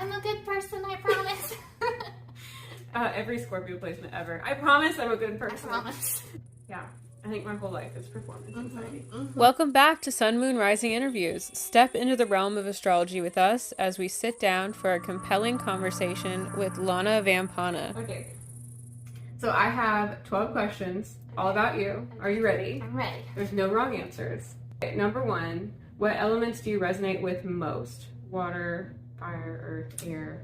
I'm a good person, I promise. Every Scorpio placement ever. I promise I'm a good person. I promise. Yeah. I think my whole life is performance anxiety. Welcome back to Sun, Moon, Rising interviews. Step into the realm of astrology with us as we sit down for a compelling conversation with Lana Vampana. Okay. So I have 12 questions all about you. Are you ready? I'm ready. There's no wrong answers. Okay, number 1, what elements do you resonate with most? Water, fire, earth, air?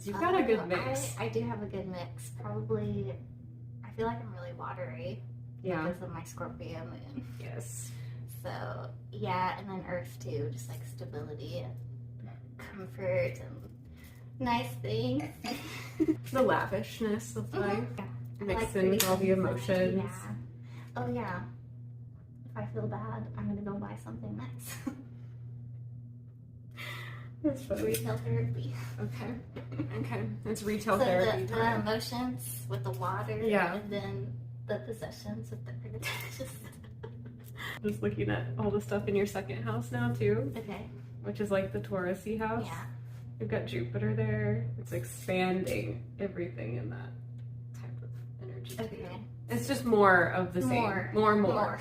You've got a good mix. I do have a good mix. Probably, I feel like I'm really watery. Yeah. Because of my Scorpio moon. Yes. So, yeah, and then earth too, just like stability and comfort and nice things. The lavishness of life. Yeah. Mixed in with all the emotions. Yeah. Oh, yeah. If I feel bad, I'm going to go buy something nice. That's funny. Retail therapy. Okay. It's retail So therapy. the emotions with the water. Yeah. And then the possessions with the earth. Just looking at all the stuff in your second house now too, Okay. which is like the Taurus-y house. Yeah. You've got Jupiter there. It's expanding everything in that type of energy too. Okay. It's just more of the same. More.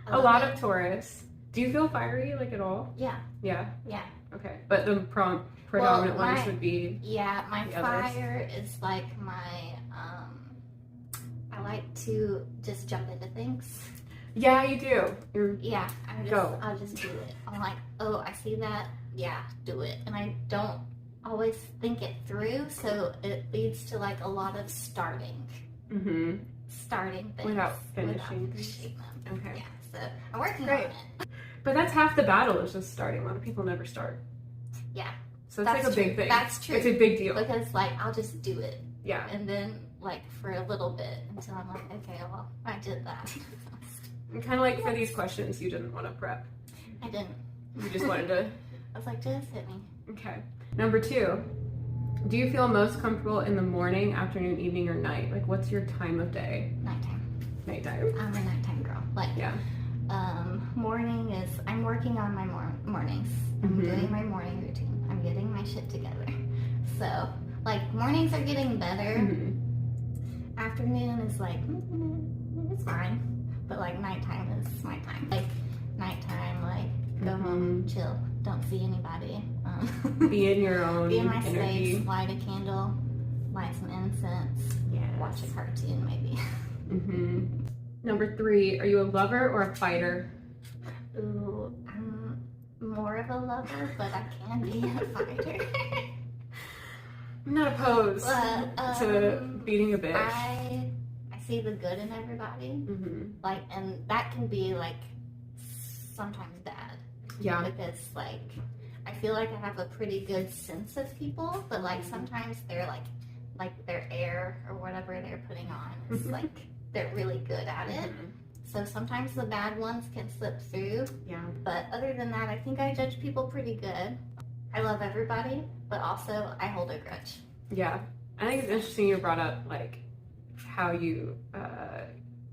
A lot of Taurus. Do you feel fiery like at all? Yeah. Yeah. Yeah. Okay. But the predominant ones my- would be. Yeah, my The others. fire is like my I like to just jump into things. Yeah, you do. Yeah, I'll just do it. I'm like, oh, I see that. Yeah, do it. And I don't always think it through, so it leads to like a lot of starting things Without finishing things. them. Okay. Yeah, so I'm working Great. on it. But that's half the battle is just starting. A lot of people never start. Yeah. So it's like a big thing. That's true. It's a big deal. Because like I'll just do it. Yeah. And then like for a little bit until I'm like, okay, well, I did that. And kind of like for these questions, you didn't want to prep. I didn't. You just wanted to. I was like, just hit me. Okay. Number 2, do you feel most comfortable in the morning, afternoon, evening, or night? Like, what's your time of day? Nighttime. Nighttime. I'm a nighttime girl. Like, Yeah. morning is, I'm working on my mornings. I'm doing my morning routine. I'm getting my shit together. So, like, mornings are getting better. Afternoon is like, it's fine. But, like, nighttime is my time. Like, nighttime, like, go home, chill, don't see anybody. Be in your own Be in my energy. space, light a candle, light some incense, watch a cartoon maybe. Number 3, are you a lover or a fighter? Ooh, I'm more of a lover, but I can be a fighter. I'm not opposed to beating a bitch. I see the good in everybody, like, and that can be like sometimes bad. Yeah. Because like I feel like I have a pretty good sense of people, but like sometimes they're like their air or whatever they're putting on is like they're really good at it. So sometimes the bad ones can slip through. Yeah. But other than that, I think I judge people pretty good. I love everybody, but also I hold a grudge. Yeah. I think it's interesting you brought up like how you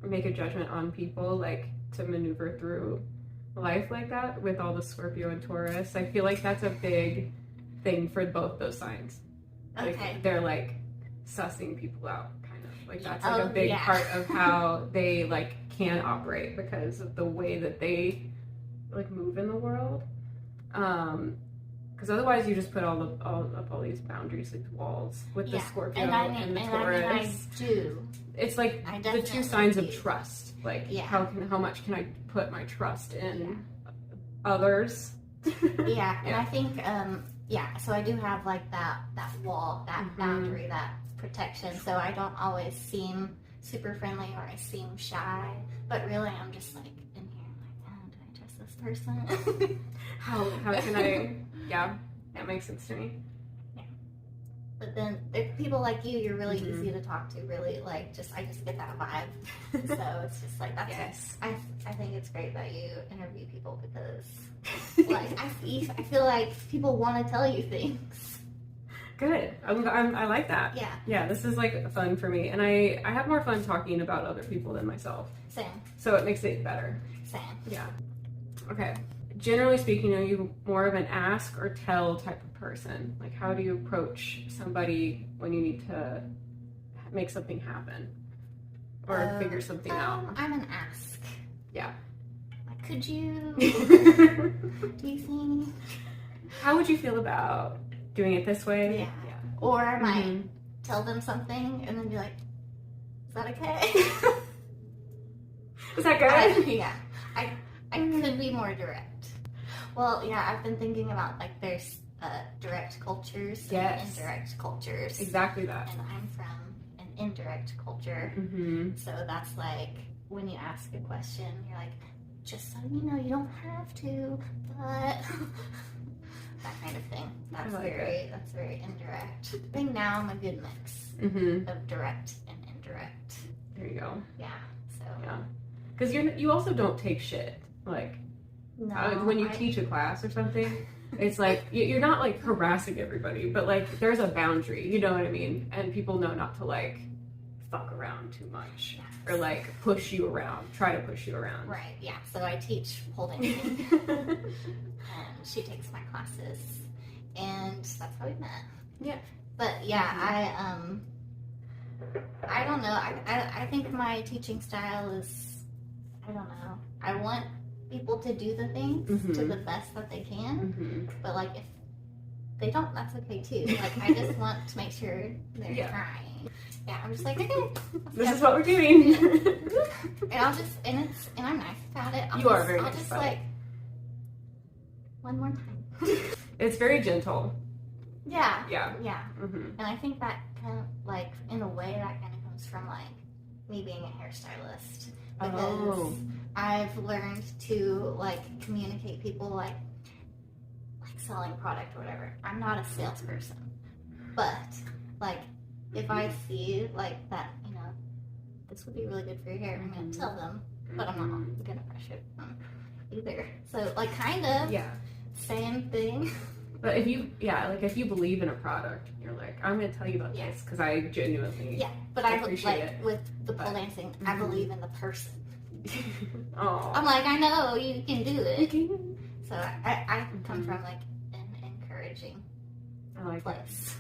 make a judgment on people, like to maneuver through life like that with all the Scorpio and Taurus. I feel like that's a big thing for both those signs. Like, Okay. they're like sussing people out, kind of. Like that's like a big part of how they like can operate because of the way that they like move in the world. Because otherwise you just put all these boundaries, like walls with the Scorpio and the Taurus. I do. It's like I the two definitely signs of do. trust. Like Yeah. how much can I put my trust in others? Yeah, and I think so I do have like that wall, that boundary, that protection. So I don't always seem super friendly or I seem shy, but really I'm just like in here like, oh, do I trust this person? How can I? Yeah, that makes sense to me. But then people like you're really easy to talk to, really like I just get that vibe. So it's just like that's Yes. I think it's great that you interview people because like I feel like people want to tell you things. Good. I like that. Yeah. Yeah, this is like fun for me, and I have more fun talking about other people than myself. Same. So it makes it better. Same. Yeah. Okay. generally speaking, are you more of an ask or tell type of person? Like, how do you approach somebody when you need to make something happen or figure something out? I'm an ask. Yeah. Like, could you? Do you think? How would you feel about doing it this way? Yeah. Or I might tell them something and then be like, "Is that okay?" Is that good? I could be more direct. Well, yeah, I've been thinking about like there's direct cultures and indirect cultures. Exactly that. And I'm from an indirect culture. So that's like when you ask a question, you're like, just so you know, you don't have to, but that kind of thing. That's very indirect. I think now I'm a good mix of direct and indirect. There you go. Yeah. So. Yeah. Because you also don't take shit. Like, when you teach a class or something, it's like, you're not, like, harassing everybody, but, like, there's a boundary, you know what I mean? And people know not to, like, fuck around too much. Or, like, try to push you around. Right, yeah. So I teach pole dancing. And she takes my classes. And that's how we met. Yeah. But, yeah, I don't know. I think my teaching style is, I don't know. I want people to do the things to the best that they can, but like if they don't, that's okay too. Like I just want to make sure they're trying. Yeah, I'm just like, okay, this is what we're doing. And and I'm nice about it. Are very nice just about like it. One more time. It's very gentle. Yeah. Yeah. And I think that kind of like in a way that kind of comes from like me being a hairstylist. Because I've learned to like communicate people like selling product or whatever. I'm not a salesperson, but like if I see like that, you know, this would be really good for your hair, I'm gonna tell them, but I'm not gonna push it either. So like kind of same thing. But if you believe in a product, you're like, I'm gonna tell you about this because I genuinely but I appreciate it. With the pole dancing, I believe in the person. Oh, I'm like, I know you can do it. So I come from like an encouraging place.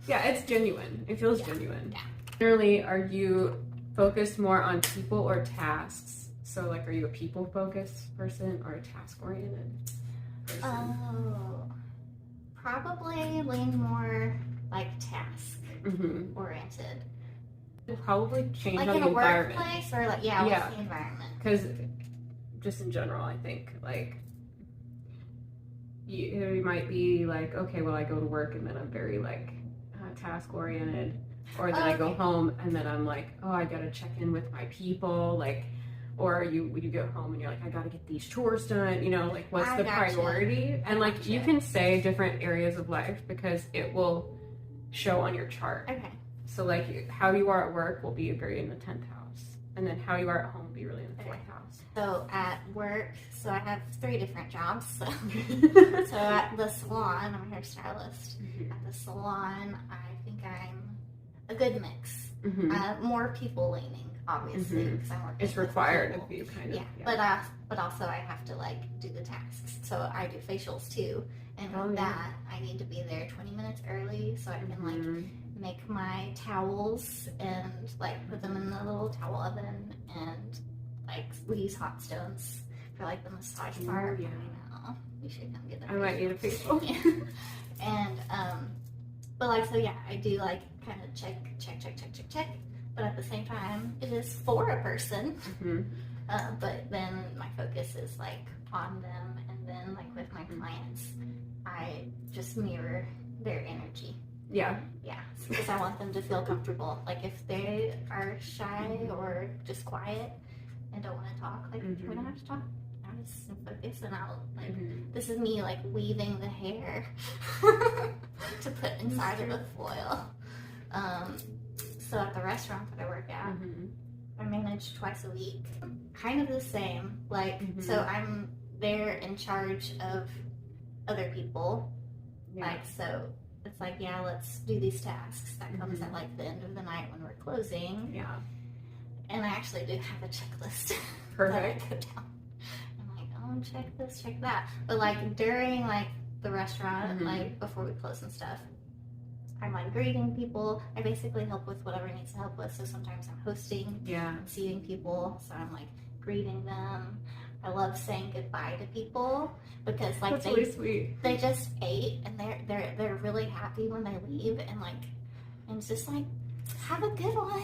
Yeah, it's genuine. It feels genuine. Yeah. Generally, are you focused more on people or tasks? So like, are you a people focused person or a task oriented? Oh, probably lean more like task oriented. It'll probably change like on in the a environment. workplace or like what's the environment? Because just in general, I think like you might be like, okay, well I go to work and then I'm very like task oriented, or then I go home and then I'm like, oh, I gotta check in with my people, like. Or you get home and you're like, I gotta get these chores done, you know, like what's the priority? And like you can say different areas of life because it will show on your chart. Okay. So like how you are at work will be very in the 10th house. And then how you are at home will be really in the 4th house. So at work, so I have 3 different jobs. So, so at the salon, I'm a hairstylist. At the salon, I think I'm a good mix. More people leaning. Obviously, because I'm working. It's required of you, kind of. Yeah. But also I have to like do the tasks. So I do facials too, and with that I need to be there 20 minutes early so I can like make my towels and like put them in the little towel oven, and like we use hot stones for like the massage part. I know you should come get that. I might need a facial. And but like so I do like kind of check. But at the same time, it is for a person. But then my focus is like on them, and then like with my clients, I just mirror their energy. Yeah, because I want them to feel comfortable. Like if they are shy or just quiet and don't want to talk, like we don't have to talk. I'm just focus, and I'll like this is me like weaving the hair to put inside of a foil. So at the restaurant that I work at, I manage twice a week. Kind of the same. Like, so I'm there in charge of other people. Like, so it's like, let's do these tasks. That comes at like the end of the night when we're closing. And I actually do have a checklist. Perfect. that I go down. I'm like, check this, check that. But like during like the restaurant, Mhm. like before we close and stuff, I'm like greeting people. I basically help with whatever needs to help with. So sometimes I'm hosting, Yeah. seating people. So I'm like greeting them. I love saying goodbye to people because like That's really sweet. they just ate and they're really happy when they leave and like and it's just like have a good one.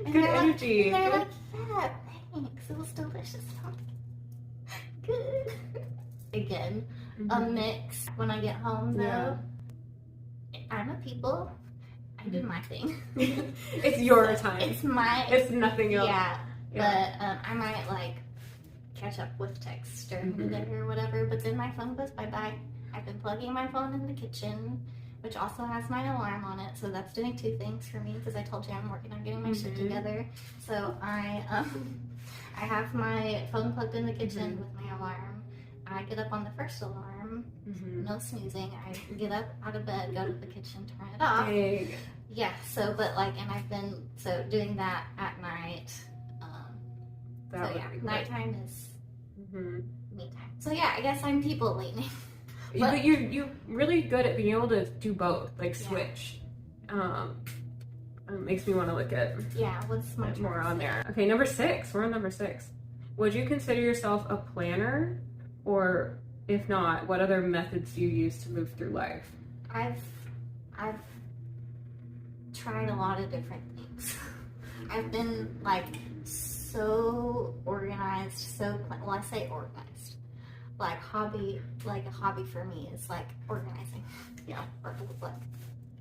And Good they're energy. Like, and they're Good. like, yeah, thanks. It was delicious. I'm like, good. Again, a Mhm. mix. When I get home though, Yeah. I'm a people. I do my thing. It's your time. It's my. It's nothing else. Yeah, Yeah. but I might like catch up with text during the Mhm. day or whatever. But then my phone goes bye-bye. I've been plugging my phone in the kitchen, which also has my alarm on it. So that's doing two things for me because I told you I'm working on getting my shit Mhm. together. So I have my phone plugged in the kitchen Mhm. with my alarm. I get up on the first alarm, Mhm. no snoozing. I get up out of bed, go to the kitchen, turn it off. Dang. Yeah. So, but like, and I've been doing that at night. That So would yeah, be great. nighttime is Mhm. me time. So yeah, I guess I'm people leaning. But you're really good at being able to do both, like Yeah. switch. It makes me want to look at Yeah, what's my more choice? on there. Okay, number 6. We're on number 6. Would you consider yourself a planner, or if not, what other methods do you use to move through life? I've tried a lot of different things. I've been like so organized, well, I say organized. Like a hobby for me is like organizing. Yeah. Or like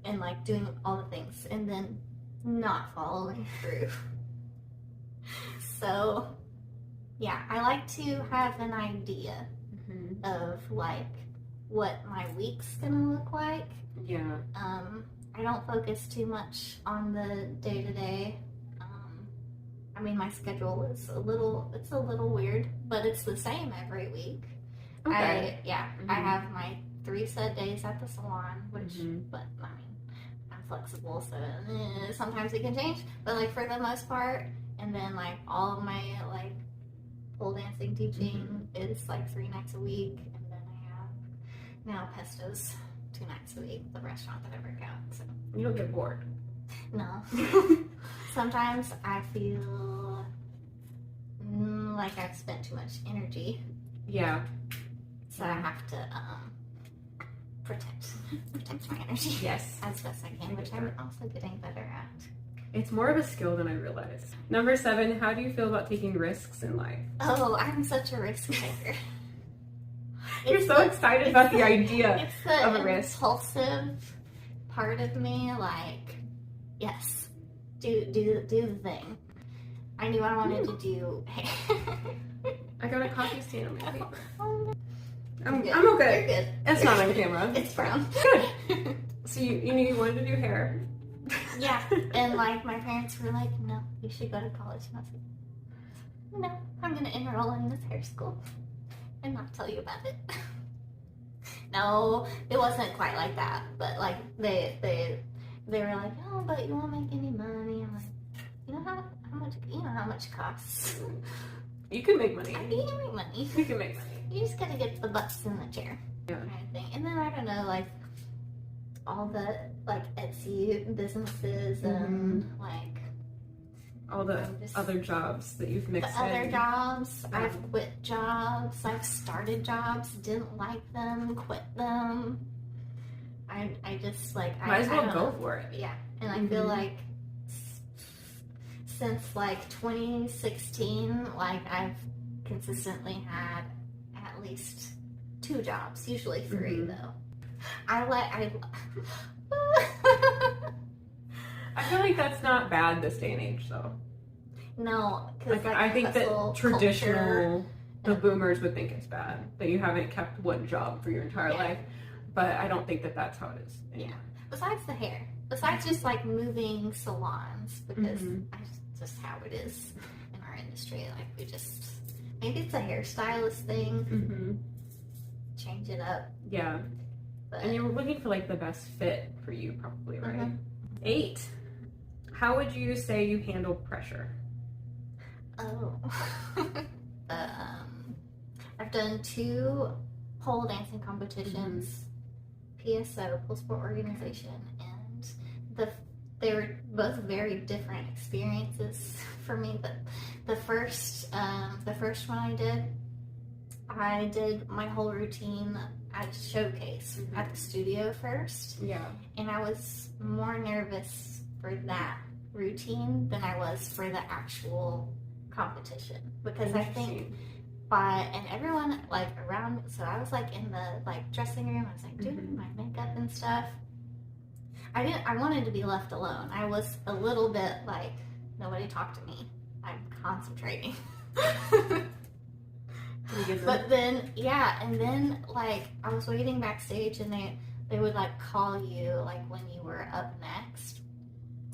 and like doing all the things and then not following through. So yeah, I like to have an idea Mm-hmm. of like what my week's gonna look like. Yeah. I don't focus too much on the day to day. I mean, my schedule is a little weird, but it's the same every week. Okay. I have my 3 set days at the salon, which, Mhm. but I mean, I'm flexible, so sometimes it can change. But like for the most part, and then like all of my like pole dancing teaching is like 3 nights a week, and then I have now Pesto's 2 nights a week, the restaurant that I work at. So You don't get bored. no, sometimes I feel like I've spent too much energy, Yeah. so I have to protect my energy Yes. as best I can, which I'm also getting better at. It's more of a skill than I realized. Number 7, how do you feel about taking risks in life? Oh, I'm such a risk taker. You're so excited about the idea It's the of a risk. impulsive part of me, like, yes, do the thing. I knew I wanted to do. I got a coffee stain on my paper. I'm Good. okay. You're good. It's not on camera. It's brown. Good. So you knew you wanted to do hair. Yeah, and like my parents were like, "No, you should go to college." And I was like, "No, I'm gonna enroll in this hair school and not tell you about it." No, it wasn't quite like that, but like they were like, "Oh, but you won't make any money." I'm like, "You know how much it costs. You can make money. You can make money. You can make money. You just gotta get the butts in the chair." Yeah. Kind of thing. And then I don't know, like all the like Etsy businesses and like All the just- other jobs that you've the mixed other in. jobs. I've quit jobs. I've started jobs, didn't like them, quit them. I just like Might as I well don't go know. for it. Yeah, and I feel like since like 2016, like I've consistently had at least 2 jobs, usually 3 though. I feel like that's not bad this day and age, though. no, because Like, I think that hustle traditional, the and- boomers would think it's bad that you haven't kept one job for your entire Yeah. life, but I don't think that that's how it is. Yeah. Besides the hair, besides just like moving salons, because that's just how it is in our industry. Like we just maybe it's a hairstylist thing, Mm-hmm. change it up. Yeah, But and you were looking for like the best fit for you, probably, right? Mhm. 8. How would you say you handle pressure? oh, I've done 2 pole dancing competitions, PSO, pole sport organization, and they were both very different experiences for me. But the first one I did my whole routine at showcase at the studio first. Yeah. And I was more nervous for that routine than I was for the actual competition, because I think and everyone like around, so I was like in the like dressing room, I was like doing my makeup and stuff. I wanted to be left alone. I was a little bit like, nobody talk to me, I'm concentrating. But then and then like I was waiting backstage, and they would like call you like when you were up next.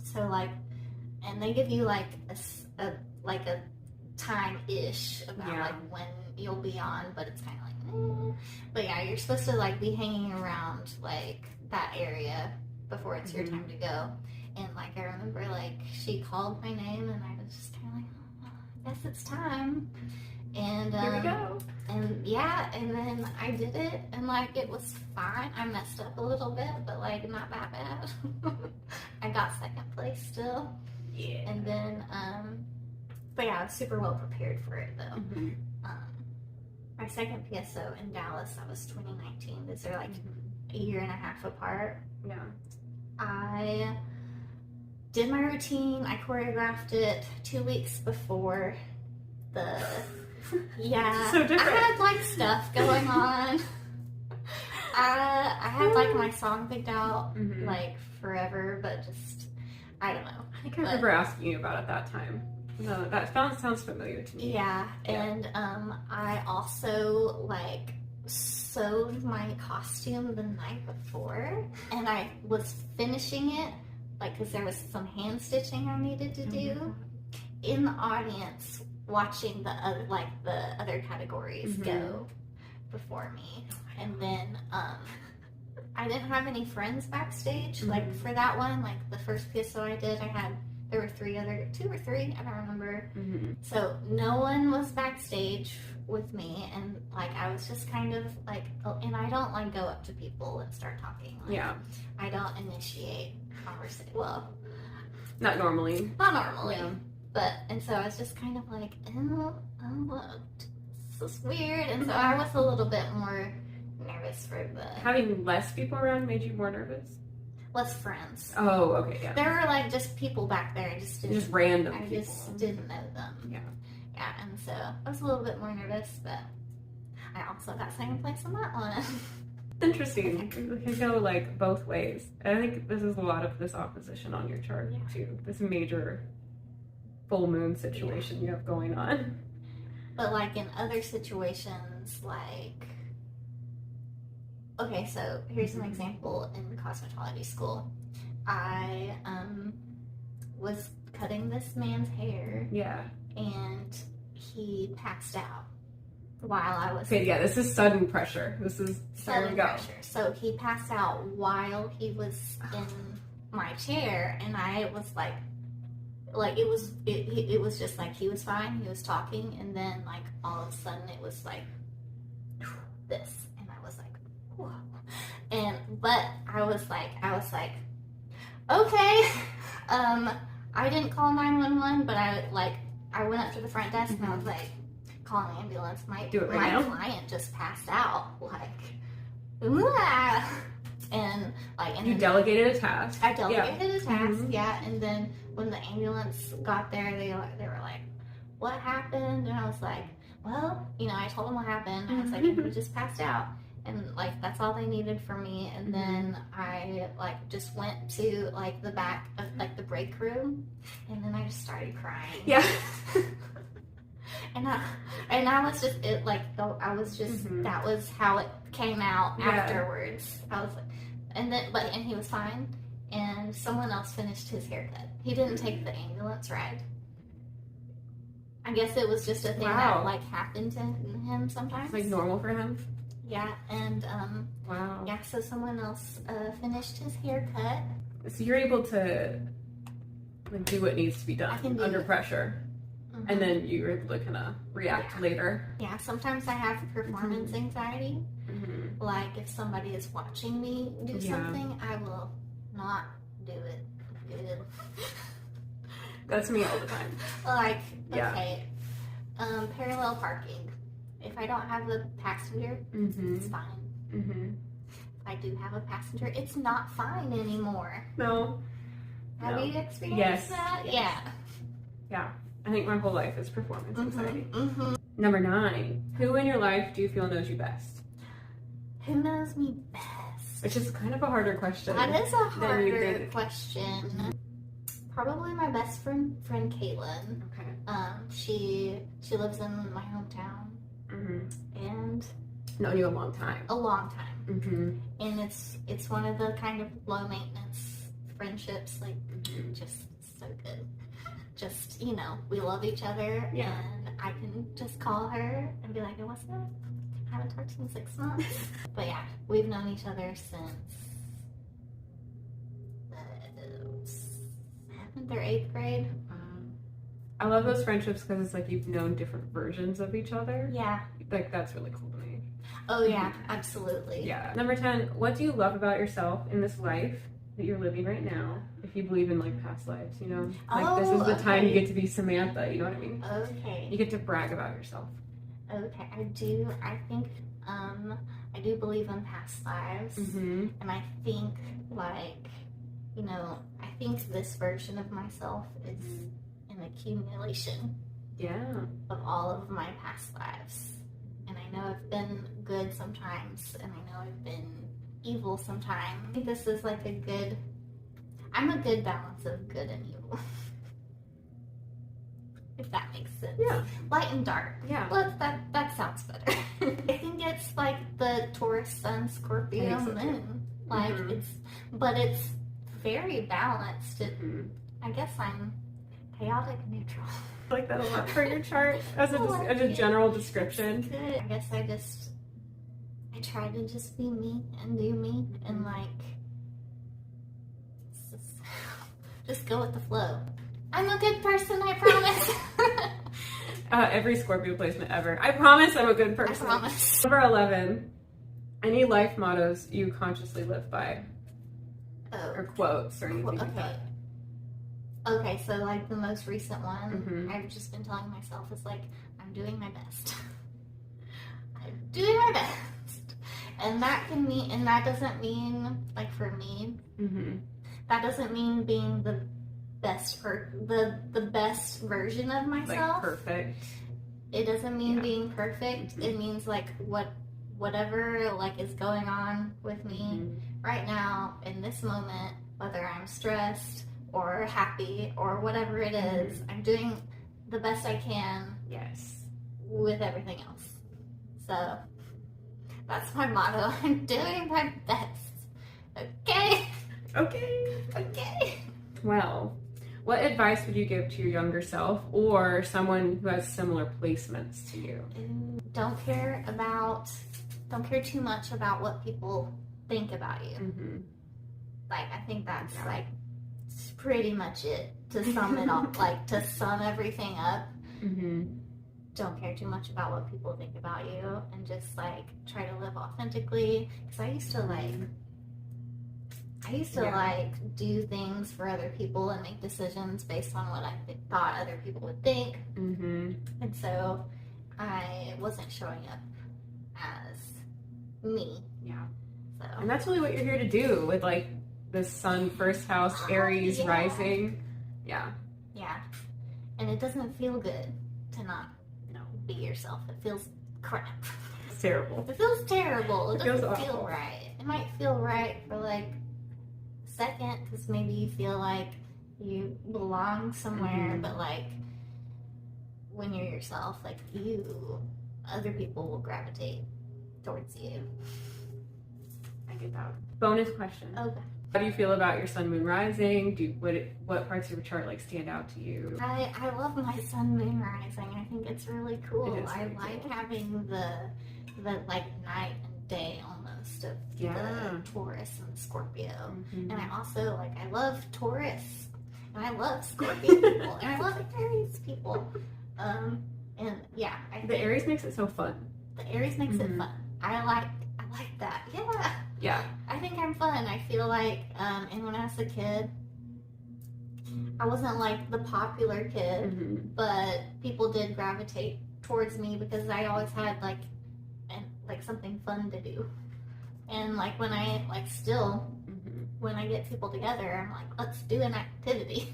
So like, and they give you like a time-ish about like when you'll be on, but it's kind of like, but yeah, you're supposed to like be hanging around like that area before it's your time to go. And like I remember like she called my name, and I was just kind of like, oh, I guess it's time. And here we go. And and then I did it, and like it was fine. I messed up a little bit, but like not that bad. I got 2nd place still. Yeah. And then but yeah, I was super well prepared for it though. My 2nd PSO in Dallas, that was 2019. These are like a year and a half apart. Yeah. I did my routine. I choreographed it 2 weeks before the. Yeah, so different. I had like stuff going on. I had like my song picked out like forever, but just I don't know. I think I remember asking you about it that time. No, that sounds familiar to me. Yeah, and I also like sewed my costume the night before, and I was finishing it like because there was some hand stitching I needed to do in the audience, watching the other categories go before me. And then I didn't have any friends backstage like for that one. Like the first PSO I did, there were 2 or 3, I don't remember. So no one was backstage with me, and like I was just kind of like, and I don't like go up to people and start talking. Like, I don't initiate conversation. Well, not normally. Yeah. But, and so I was just kind of like, this is weird. And so I was a little bit more nervous for Having less people around made you more nervous? Less friends. Oh, okay, yeah. There were like just people back there. Just random people. I just didn't know them. Yeah. Yeah, and so I was a little bit more nervous, but I also got 2nd place on that one. Interesting. It can go like both ways. I think this is a lot of this opposition on your chart too. This major full moon situation you have going on. But like in other situations, like, okay, so here's an example. In cosmetology school, I was cutting this man's hair, and he passed out while I was. Okay, this is sudden pressure. This is sudden pressure. So he passed out while he was in my chair, and I was like it was just like he was fine, he was talking, and then like all of a sudden it was like this, and I was like, whoa. But I was like okay, I didn't call 911, but I went up to the front desk and I was like, call an ambulance, my client just passed out, and you delegated a task. I delegated a task, and then when the ambulance got there, they were like, what happened? And I was like, well, I told them what happened. I was like, he just passed out, and like that's all they needed from me. And then I just went to the back of the break room, and then I just started crying. Yeah. And I was just that was how it came out afterwards. I was like, and he was fine, and someone else finished his haircut. He didn't take the ambulance ride. I guess it was just a thing that happened to him sometimes. It's normal for him. Yeah, and wow. Yeah, so someone else finished his haircut. So you're able to do what needs to be done under pressure. and then you're able to kind of react later. Yeah, sometimes I have performance anxiety. Like if somebody is watching me do something, I will not do it good. That's me all the time. Like, okay, parallel parking. If I don't have a passenger, it's fine. If I do have a passenger, it's not fine anymore. No. Have you experienced that? Yes. Yeah. I think my whole life is performance anxiety. Number 9. Who in your life do you feel knows you best? Who knows me best? Which is kind of a harder question. That is a harder question. Probably my best friend Caitlin. Okay. She lives in my hometown. And known you a long time. A long time. And it's one of the kind of low maintenance friendships, like just so good. Just, you know, we love each other, and I can just call her and be like, hey, what's up? I haven't talked to you in 6 months. But yeah, we've known each other since the 7th or 8th grade. I love those friendships because it's like you've known different versions of each other. Yeah. Like, that's really cool to me. Oh yeah, absolutely. Yeah. Number 10, what do you love about yourself in this life that you're living right now? If you believe in like past lives, you know, like this is the time you get to be Samantha, you know what I mean? Okay. You get to brag about yourself. Okay, I do. I think I do believe in past lives, and I think like, you know, I think this version of myself is an accumulation of all of my past lives, and I know I've been good sometimes, and I know I've been evil sometimes. I think this is like I'm a good balance of good and evil. If that makes sense. Yeah. Light and dark. Yeah. That sounds better. I think it's like the Taurus Sun Scorpio moon. Like it's very balanced. I guess I'm chaotic neutral. I like that a lot for your chart as a general description. Good. I guess I try to just be me and do me and like just go with the flow. I'm a good person, I promise. Every Scorpio placement ever. I promise I'm a good person. I promise. Number 11, any life mottos you consciously live by? Or quotes or anything like that. Okay, so like the most recent one, I've just been telling myself is like, I'm doing my best. I'm doing my best. And that can mean, and that doesn't mean, like for me, that doesn't mean being the best the best version of myself. Like perfect. It doesn't mean being perfect. It means like whatever like is going on with me right now in this moment, whether I'm stressed or happy or whatever it is, I'm doing the best I can. Yes. With everything else. So that's my motto. I'm doing my best. Okay. Well, what advice would you give to your younger self or someone who has similar placements to you? Don't care too much about what people think about you. Like, I think that's like pretty much it to sum it all, like to sum everything up. Don't care too much about what people think about you and just like try to live authentically. Because I used to like do things for other people and make decisions based on what I thought other people would think. And so I wasn't showing up as me. Yeah. So. And that's really what you're here to do with like the Sun first house, Aries rising. Yeah. Yeah. And it doesn't feel good to not be yourself. It feels crap. It's terrible. It feels terrible. It doesn't feel awful. right. It might feel right for like a second because maybe you feel like you belong somewhere, but like when you're yourself, like other people will gravitate towards you. I get that. Bonus question. Okay. How do you feel about your sun, moon, rising? What parts of your chart like stand out to you? I love my sun, moon, rising. I think it's really cool. I like having the like night and day almost of the Taurus and Scorpio. And I also I love Taurus and I love Scorpio people and I love Aries people. And yeah, The Aries makes it so fun. The Aries makes it fun. I like that. Yeah. Yeah. I think I'm fun. I feel like, and when I was a kid, I wasn't like the popular kid, but people did gravitate towards me because I always had like something fun to do. And like when I when I get people together, I'm like, let's do an activity.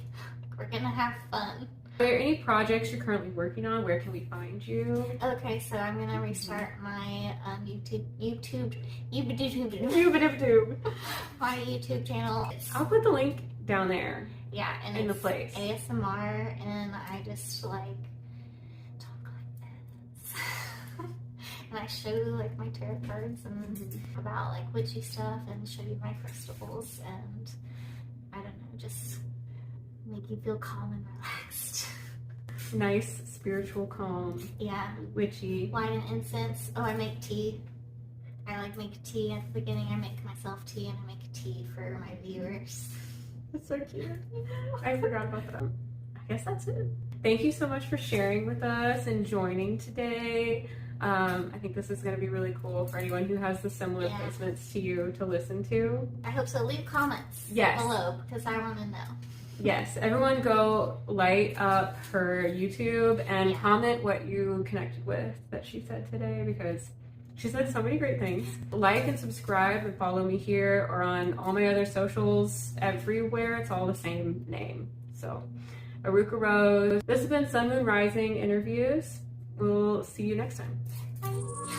We're gonna have fun. Are there any projects you're currently working on? Where can we find you? Okay, so I'm gonna restart my YouTube my YouTube channel. I'll put the link down there. Yeah, and in the it's place. ASMR, and I just like talk like this, and I show like my tarot cards and about like witchy stuff, and show you my crystals, and I don't know, just make you feel calm and relaxed. Nice, spiritual, calm. Yeah. Witchy. Light an incense. Oh, I make tea. I like make tea at the beginning. I make myself tea, and I make tea for my viewers. That's so cute. I forgot about that. I guess that's it. Thank you so much for sharing with us and joining today. I think this is going to be really cool for anyone who has the similar placements to you to listen to. I hope so. Leave comments below because I want to know. Yes, everyone go light up her YouTube and comment what you connected with that she said today, because she said so many great things. Like and subscribe and follow me here or on all my other socials. Everywhere, it's all the same name. So, erucarose. This has been Sun, Moon, Rising Interviews. We'll see you next time. Bye.